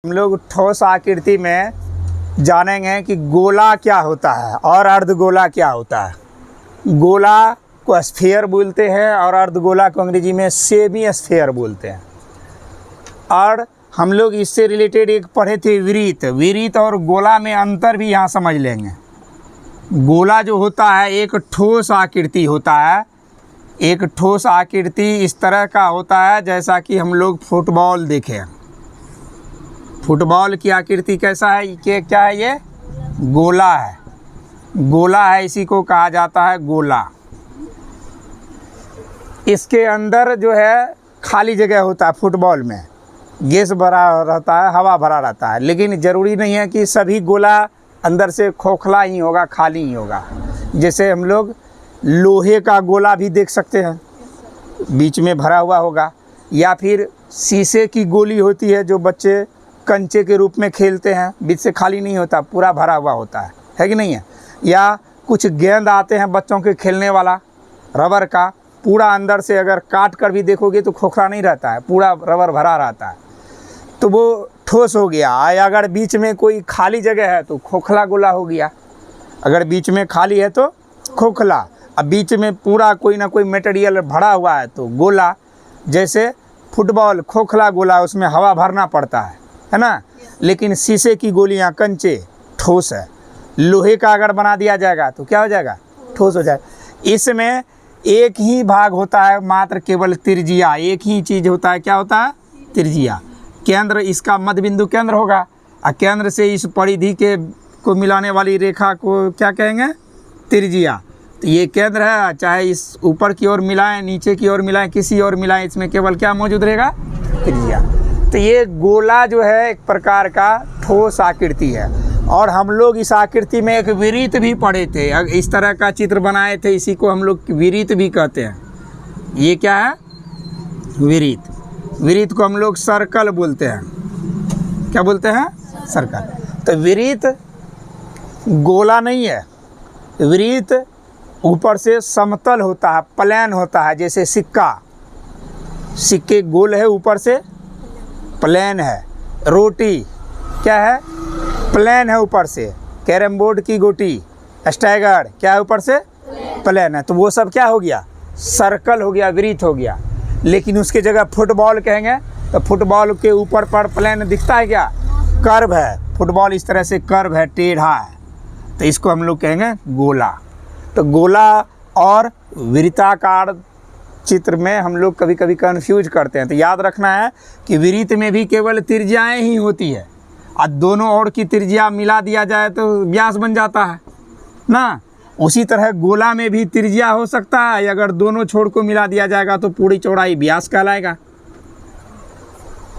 हम लोग ठोस आकृति में जानेंगे कि गोला क्या होता है और अर्धगोला क्या होता है। गोला को स्फीयर बोलते हैं और अर्धगोला को अंग्रेजी में सेमी स्फीयर बोलते हैं। और हम लोग इससे रिलेटेड एक पढ़े थे विरीत और गोला में अंतर भी यहाँ समझ लेंगे। गोला जो होता है एक ठोस आकृति होता है। एक ठोस आकृति इस तरह का होता है जैसा कि हम लोग फुटबॉल देखें। फुटबॉल की आकृति कैसा है कि क्या है, ये गोला है। गोला है, इसी को कहा जाता है गोला। इसके अंदर जो है खाली जगह होता है। फुटबॉल में गैस भरा रहता है, हवा भरा रहता है, लेकिन ज़रूरी नहीं है कि सभी गोला अंदर से खोखला ही होगा, खाली ही होगा। जैसे हम लोग लोहे का गोला भी देख सकते हैं, बीच में भरा हुआ होगा, या फिर शीशे की गोली होती है जो बच्चे कंचे के रूप में खेलते हैं, बीच से खाली नहीं होता, पूरा भरा हुआ होता है कि नहीं है। या कुछ गेंद आते हैं बच्चों के खेलने वाला रबर का, पूरा अंदर से अगर काट कर भी देखोगे तो खोखला नहीं रहता है, पूरा रबर भरा रहता है, तो वो ठोस हो गया। अगर बीच में कोई खाली जगह है तो खोखला गोला हो गया। अगर बीच में खाली है तो खोखला, अब बीच में पूरा कोई ना कोई मटेरियल भरा हुआ है तो गोला। जैसे फुटबॉल खोखला गोला, उसमें हवा भरना पड़ता है ना, लेकिन शीशे की गोलियां कंचे ठोस है। लोहे का अगर बना दिया जाएगा तो क्या हो जाएगा, ठोस हो जाएगा। इसमें एक ही भाग होता है, मात्र केवल त्रिज्या, एक ही चीज़ होता है। क्या होता है, त्रिज्या। केंद्र इसका मध्य बिंदु केंद्र होगा, और केंद्र से इस परिधि के को मिलाने वाली रेखा को क्या कहेंगे, त्रिज्या। तो ये केंद्र है, चाहे इस ऊपर की ओर मिलाएं, नीचे की ओर मिलाएं, किसी और मिलाएं, इसमें केवल क्या मौजूद रहेगा, त्रिज्या। तो ये गोला जो है एक प्रकार का ठोस आकृति है। और हम लोग इस आकृति में एक विरीत भी पढ़े थे, इस तरह का चित्र बनाए थे, इसी को हम लोग विरीत भी कहते हैं। ये क्या है, विरीत। विरीत को हम लोग सर्कल बोलते हैं। क्या बोलते हैं, सर्कल। तो विरीत गोला नहीं है, विरीत ऊपर से समतल होता है, प्लेन होता है। जैसे सिक्के गोल है, ऊपर से प्लेन है। रोटी क्या है, प्लेन है ऊपर से। कैरम बोर्ड की गोटी, स्टैगर क्या है, ऊपर से प्लेन है। तो वो सब क्या हो गया, सर्कल हो गया, वृत्त हो गया। लेकिन उसके जगह फुटबॉल कहेंगे तो फुटबॉल के ऊपर पर प्लेन दिखता है, क्या कर्व है। फुटबॉल इस तरह से कर्व है, टेढ़ा है, तो इसको हम लोग कहेंगे गोला। तो गोला और वृत्ताकार चित्र में हम लोग कभी कभी कन्फ्यूज करते हैं। तो याद रखना है कि वृत्त में भी केवल त्रिज्याएं ही होती है, और दोनों ओर की त्रिज्या मिला दिया जाए तो व्यास बन जाता है ना। उसी तरह गोला में भी त्रिज्या हो सकता है, अगर दोनों छोर को मिला दिया जाएगा तो पूरी चौड़ाई व्यास कहलाएगा।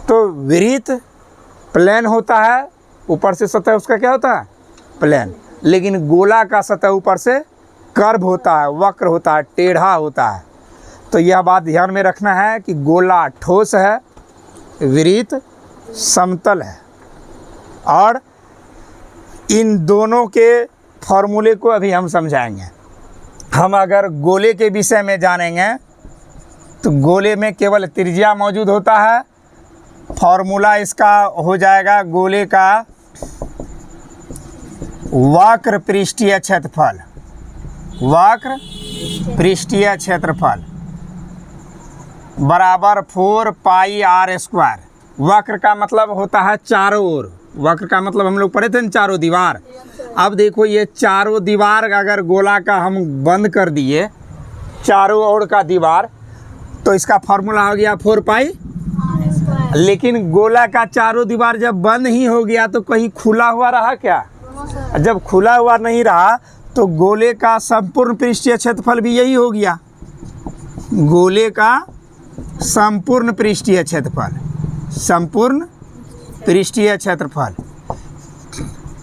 तो वृत्त प्लेन होता है, ऊपर से सतह उसका क्या होता है, प्लेन। लेकिन गोला का सतह ऊपर से कर्व होता है, वक्र होता है, टेढ़ा होता है। तो यह बात ध्यान में रखना है कि गोला ठोस है, वृत्त समतल है। और इन दोनों के फॉर्मूले को अभी हम समझाएंगे। हम अगर गोले के विषय में जानेंगे तो गोले में केवल त्रिज्या मौजूद होता है। फॉर्मूला इसका हो जाएगा गोले का वक्र पृष्ठीय क्षेत्रफल। वक्र पृष्ठीय क्षेत्रफल बराबर 4 पाई r स्क्वायर। वक्र का मतलब होता है चारों ओर। वक्र का मतलब हम लोग पढ़े थे ना, चारों दीवार। अब देखो ये चारों दीवार अगर गोला का हम बंद कर दिए, चारों ओर का दीवार, तो इसका फॉर्मूला हो गया 4 पाई। लेकिन गोला का चारों दीवार जब बंद ही हो गया तो कहीं खुला हुआ रहा क्या, जब खुला हुआ नहीं रहा तो गोले का संपूर्ण पृष्ठीय क्षेत्रफल भी यही हो गया। गोले का संपूर्ण पृष्ठीय क्षेत्रफल, संपूर्ण पृष्ठीय क्षेत्रफल,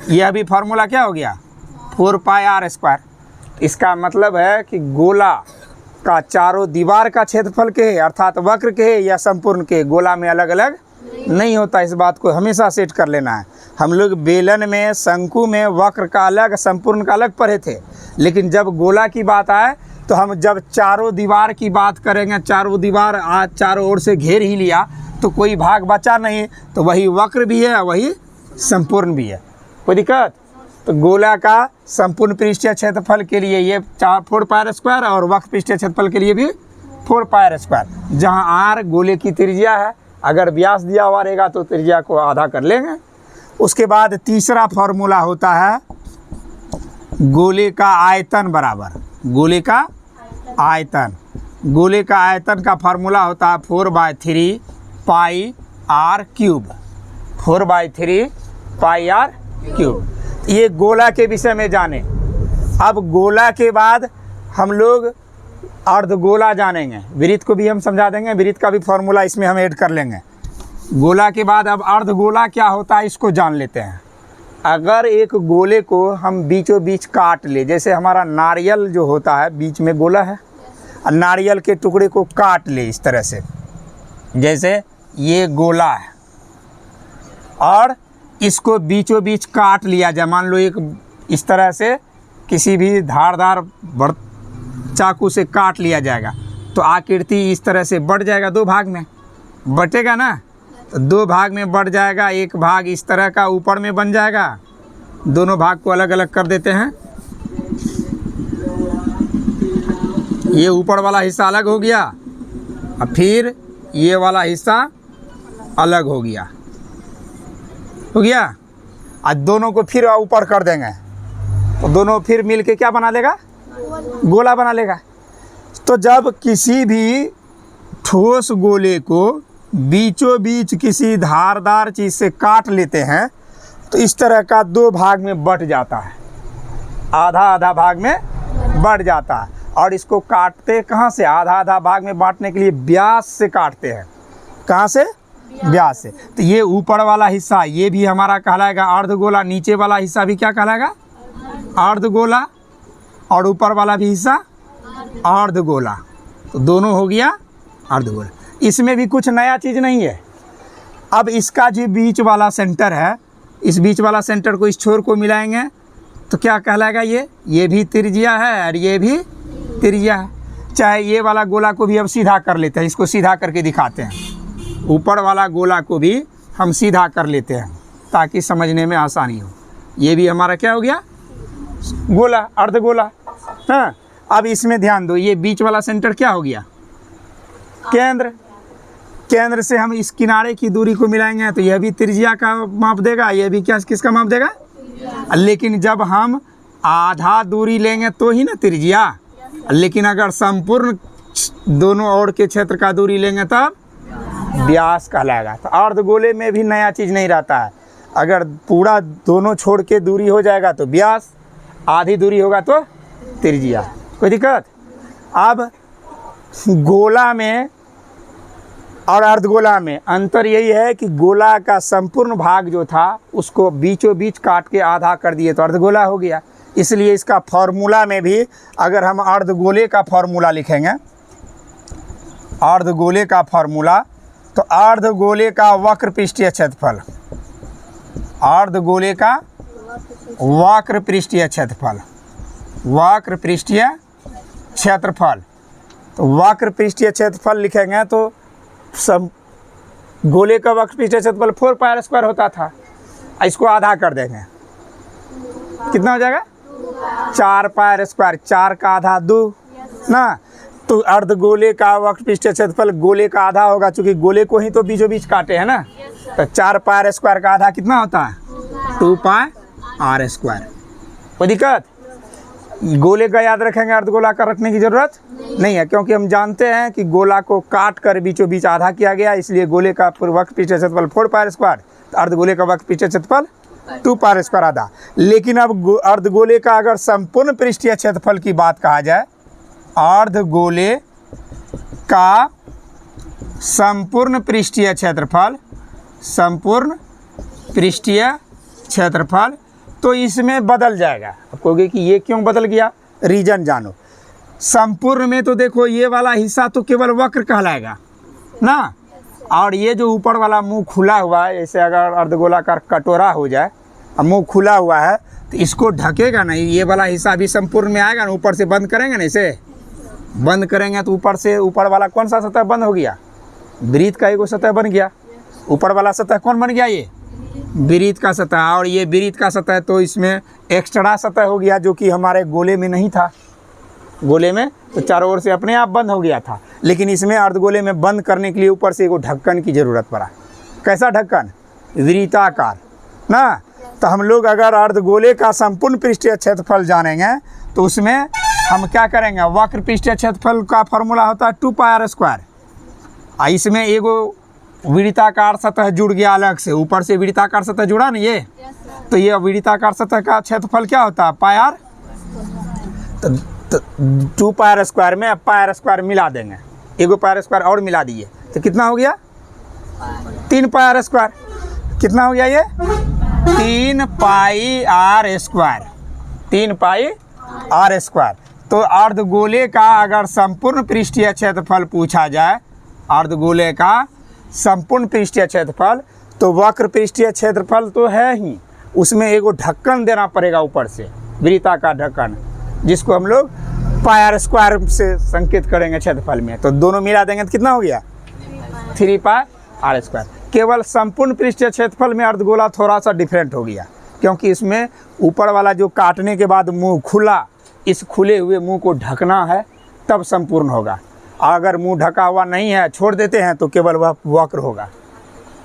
यह भी फार्मूला क्या हो गया, 4 पाई r स्क्वायर। इसका मतलब है कि गोला का चारों दीवार का क्षेत्रफल के है, अर्थात वक्र के है या संपूर्ण के, गोला में अलग अलग नहीं होता। इस बात को हमेशा सेट कर लेना है। हम लोग बेलन में, शंकु में वक्र का अलग, संपूर्ण का अलग पढ़े थे, लेकिन जब गोला की बात आए तो हम जब चारों दीवार की बात करेंगे, चारों दीवार चारों ओर से घेर ही लिया, तो कोई भाग बचा नहीं, तो वही वक्र भी है वही संपूर्ण भी है। कोई दिक्कत? तो गोला का संपूर्ण पृष्ठीय क्षेत्रफल के लिए ये 4 पाई स्क्वायर और वक्र पृष्ठीय क्षेत्रफल के लिए भी 4 पाई स्क्वायर। जहाँ आर गोले की त्रिज्या है, अगर व्यास दिया हुआ रहेगा तो त्रिज्या को आधा कर लेंगे। उसके बाद तीसरा फॉर्मूला होता है गोले का आयतन बराबर गोले का आयतन। गोले का आयतन का फार्मूला होता है 4/3 pi r cube. 4/3 pi r cube. ये गोला के विषय में जाने। अब गोला के बाद हम लोग अर्धगोला जानेंगे। वृत्त को भी हम समझा देंगे, वृत्त का भी फॉर्मूला इसमें हम ऐड कर लेंगे। गोला के बाद अब अर्धगोला क्या होता है इसको जान लेते हैं। अगर एक गोले को हम बीचों बीच काट ले, जैसे हमारा नारियल जो होता है बीच में गोला है, और नारियल के टुकड़े को काट ले इस तरह से, जैसे ये गोला है और इसको बीचों बीच काट लिया जाए। मान लो एक इस तरह से किसी भी धारदार चाकू से काट लिया जाएगा तो आकृति इस तरह से बढ़ जाएगा, 2 भाग में बटेगा ना, तो 2 भाग में बढ़ जाएगा। एक भाग इस तरह का ऊपर में बन जाएगा। दोनों भाग को अलग अलग कर देते हैं। ये ऊपर वाला हिस्सा अलग हो गया और फिर ये वाला हिस्सा अलग हो गया और दोनों को फिर ऊपर कर देंगे तो दोनों फिर मिल के क्या बना लेगा? गोला बना लेगा। तो जब किसी भी ठोस गोले को बीचों बीच किसी धारदार चीज़ से काट लेते हैं तो इस तरह का 2 भाग में बट जाता है, आधा आधा भाग में बढ़ जाता है। और इसको काटते कहाँ से? आधा आधा भाग में बांटने के लिए व्यास से काटते हैं। कहाँ से? व्यास से। तो ये ऊपर वाला हिस्सा ये भी हमारा कहलाएगा अर्धगोला, नीचे वाला हिस्सा भी क्या कहलाएगा? अर्धगोला, और ऊपर वाला भी हिस्सा अर्धगोला। तो दोनों हो गया अर्धगोला। इसमें भी कुछ नया चीज़ नहीं है। अब इसका जो बीच वाला सेंटर है, इस बीच वाला सेंटर को इस छोर को मिलाएंगे तो क्या कहलाएगा? ये भी त्रिज्या है और ये भी त्रिज्या है। चाहे ये वाला गोला को भी अब सीधा कर लेते हैं, इसको सीधा करके दिखाते हैं। ऊपर वाला गोला को भी हम सीधा कर लेते हैं ताकि समझने में आसानी हो। ये भी हमारा क्या हो गया? गोला, अर्धगोला। हाँ, अब इसमें ध्यान दो, ये बीच वाला सेंटर क्या हो गया? केंद्र। केंद्र से हम इस किनारे की दूरी को मिलाएंगे तो यह भी त्रिज्या का माप देगा, यह भी क्या किसका माप देगा? लेकिन जब हम आधा दूरी लेंगे तो ही ना त्रिज्या। लेकिन अगर संपूर्ण दोनों ओर के क्षेत्र का दूरी लेंगे तब व्यास कहलाएगा। तो अर्धगोले में भी नया चीज़ नहीं रहता है। अगर पूरा दोनों छोड़ के दूरी हो जाएगा तो व्यास, आधी दूरी होगा तो त्रिज्या। कोई दिक्कत? अब गोला में और अर्धगोला में अंतर यही है कि गोला का संपूर्ण भाग जो था उसको बीचों बीच काट के आधा कर दिए तो अर्धगोला हो गया। इसलिए इसका फॉर्मूला में भी अगर हम अर्धगोले का फॉर्मूला लिखेंगे, अर्धगोले का फॉर्मूला, तो अर्धगोले का वक्र पृष्ठीय क्षेत्रफल, अर्धगोले का वक्र पृष्ठीय क्षेत्रफल, वक्र पृष्ठीय क्षेत्रफल। तो वक्र पृष्ठीय क्षेत्रफल लिखेंगे तो सब गोले का वक्र पृष्ठीय क्षेत्रफल 4 पाई स्क्वायर होता था, इसको आधा कर देंगे, कितना हो जाएगा? 4 पाई स्क्वायर। 4 का आधा 2 ना, तो अर्धगोले का वक्र पृष्ठीय क्षेत्रफल गोले का आधा होगा, चूँकि गोले को ही तो बीचों बीच काटे हैं ना। तो 4 पाई स्क्वायर का आधा कितना होता है? 2 पाई आर स्क्वायर। कोई दिक्कत? गोले का याद रखेंगे, अर्धगोला का रखने की ज़रूरत नहीं है, क्योंकि हम जानते हैं कि गोला को काट कर बीचों बीच आधा किया गया, इसलिए गोले का वक्र पृष्ठीय क्षेत्रफल 4 पाई स्क्वायर, तो अर्धगोले का वक्र पृष्ठीय क्षेत्रफल 2 पाई स्क्वायर आधा। लेकिन अब अर्धगोले का अगर संपूर्ण पृष्ठीय क्षेत्रफल की बात कहा जाए, अर्धगोले का संपूर्ण पृष्ठीय क्षेत्रफल, संपूर्ण पृष्ठीय क्षेत्रफल, तो इसमें बदल जाएगा। अब कहोगे कि ये क्यों बदल गया? रीजन जानो। संपूर्ण में तो देखो ये वाला हिस्सा तो केवल वक्र कहलाएगा ना, और ये जो ऊपर वाला मुंह खुला हुआ है, जैसे अगर अर्धगोलाकार कटोरा हो जाए और मुंह खुला हुआ है तो इसको ढकेगा नहीं, ये वाला हिस्सा भी संपूर्ण में आएगा ना। ऊपर से बंद करेंगे ना, इसे बंद करेंगे तो ऊपर से ऊपर वाला कौन सा सतह बंद हो गया? वृत्त का एगो सतह बन गया। ऊपर वाला सतह कौन बन गया? ये वृत्त का सतह। और ये वृत्त का सतह तो इसमें एक्स्ट्रा सतह हो गया जो कि हमारे गोले में नहीं था। गोले में तो चारों ओर से अपने आप बंद हो गया था, लेकिन इसमें अर्धगोले में बंद करने के लिए ऊपर से एगो ढक्कन की ज़रूरत पड़ा। कैसा ढक्कन? वृत्ताकार ना। तो हम लोग अगर अर्धगोले का संपूर्ण पृष्ठीय क्षेत्रफल जानेंगे तो उसमें हम क्या करेंगे? वक्र पृष्ठीय क्षेत्रफल का फॉर्मूला होता है 2πr²। इसमें एगो वृत्ताकार सतह जुड़ गया अलग से, ऊपर से वृत्ताकार सतह जुड़ा ना ये, तो ये वृत्ताकार सतह का क्षेत्रफल क्या होता है? πr। तो 2πr² में अब πr² मिला देंगे, एगो πr² और मिला दिए तो कितना हो गया? 3πr²। कितना हो गया ये? 3πr²। 3πr²। तो अर्धगोले का अगर संपूर्ण पृष्ठीय क्षेत्रफल पूछा जाए, अर्धगोले का संपूर्ण पृष्ठीय क्षेत्रफल, तो वक्र पृष्ठीय क्षेत्रफल तो है ही, उसमें एगो ढक्कन देना पड़ेगा ऊपर से, वृत्ताकार ढक्कन, जिसको हम लोग πr² से संकेत करेंगे क्षेत्रफल में। तो दोनों मिला देंगे तो कितना हो गया? 3πr²। केवल संपूर्ण पृष्ठीय क्षेत्रफल में अर्धगोला थोड़ा सा डिफरेंट हो गया, क्योंकि इसमें ऊपर वाला जो काटने के बाद मुंह खुला, इस खुले हुए मुंह को ढकना है तब संपूर्ण होगा। अगर मुंह ढका हुआ नहीं है, छोड़ देते हैं, तो केवल वह वक्र होगा।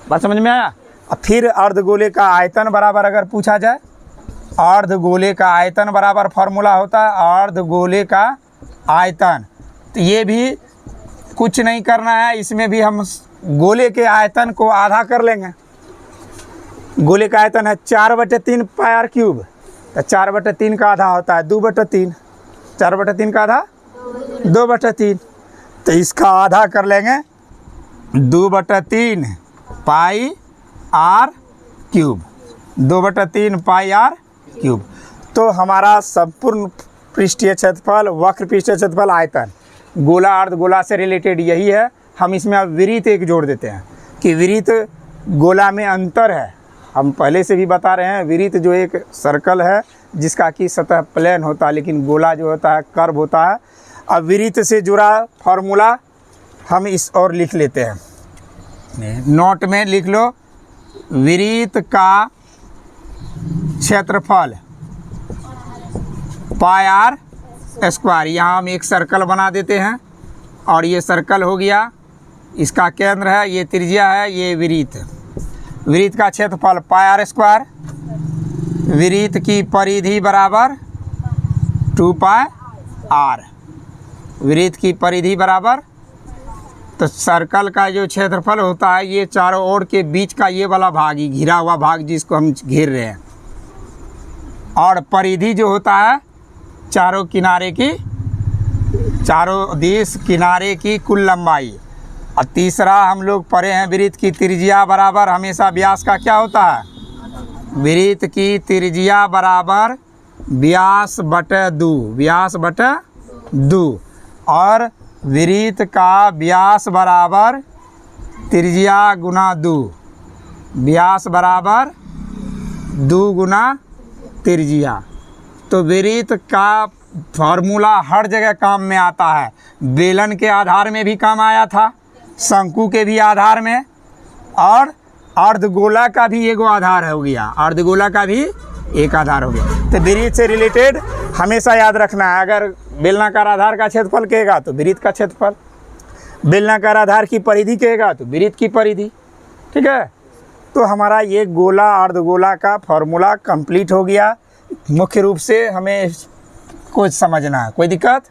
बात समझ में आया? फिर अर्धगोले का आयतन बराबर अगर पूछा जाए, अर्धगोले का आयतन बराबर फॉर्मूला होता है अर्धगोले का आयतन। तो ये भी कुछ नहीं करना है, इसमें भी हम गोले के आयतन को आधा कर लेंगे। गोले का आयतन है 4/3 πr³। तो 4/3 का आधा होता है 2/3। 4/3 का आधा 2/3। तो इसका आधा कर लेंगे 2/3 πr³। 2/3 πr³। तो हमारा संपूर्ण पृष्ठीय क्षेत्रफल, वक्र पृष्ठीय क्षेत्रफल, आयतन, गोला अर्धगोला से रिलेटेड यही है। हम इसमें अब वृत्त एक जोड़ देते हैं कि वृत्त गोला में अंतर है। हम पहले से भी बता रहे हैं, वृत्त जो एक सर्कल है जिसका कि सतह प्लेन होता है, लेकिन गोला जो होता है कर्व होता है। अब वृत्त से जुड़ा फॉर्मूला हम इस और लिख लेते हैं, नोट में लिख लो। वृत्त का क्षेत्रफल πr²। यहाँ हम एक सर्कल बना देते हैं और ये सर्कल हो गया, इसका केंद्र है, ये त्रिज्या है, ये वृत्त। वृत्त का क्षेत्रफल πr²। वृत्त की परिधि बराबर 2πr। वृत्त की परिधि बराबर, तो सर्कल का जो क्षेत्रफल होता है, ये चारों ओर के बीच का ये वाला भाग, ही घिरा हुआ भाग जिसको हम घेर रहे हैं, और परिधि जो होता है चारों किनारे की, चारों दिश किनारे की कुल लंबाई। और तीसरा हम लोग पढ़े हैं, वृत्त की त्रिज्या बराबर हमेशा व्यास का क्या होता है? वृत्त की त्रिज्या बराबर व्यास बटे 2। व्यास बटे 2। और वृत्त का व्यास बराबर त्रिज्या गुना 2। व्यास बराबर 2 गुना त्रिज्या। तो वृत्त का फॉर्मूला हर जगह काम में आता है। बेलन के आधार में भी काम आया था, शंकु के भी आधार में, और अर्धगोला का भी एगो आधार हो गया। अर्धगोला का भी एक आधार हो गया। तो वृत्त से रिलेटेड हमेशा याद रखना है, अगर बेलनाकार आधार का क्षेत्रफल कहेगा तो वृत्त का क्षेत्रफल, बेलनाकार आधार की परिधि कहेगा तो वृत्त की परिधि। ठीक है, तो हमारा ये गोला अर्धगोला का फॉर्मूला कंप्लीट हो गया। मुख्य रूप से हमें कुछ समझना है, कोई दिक्कत?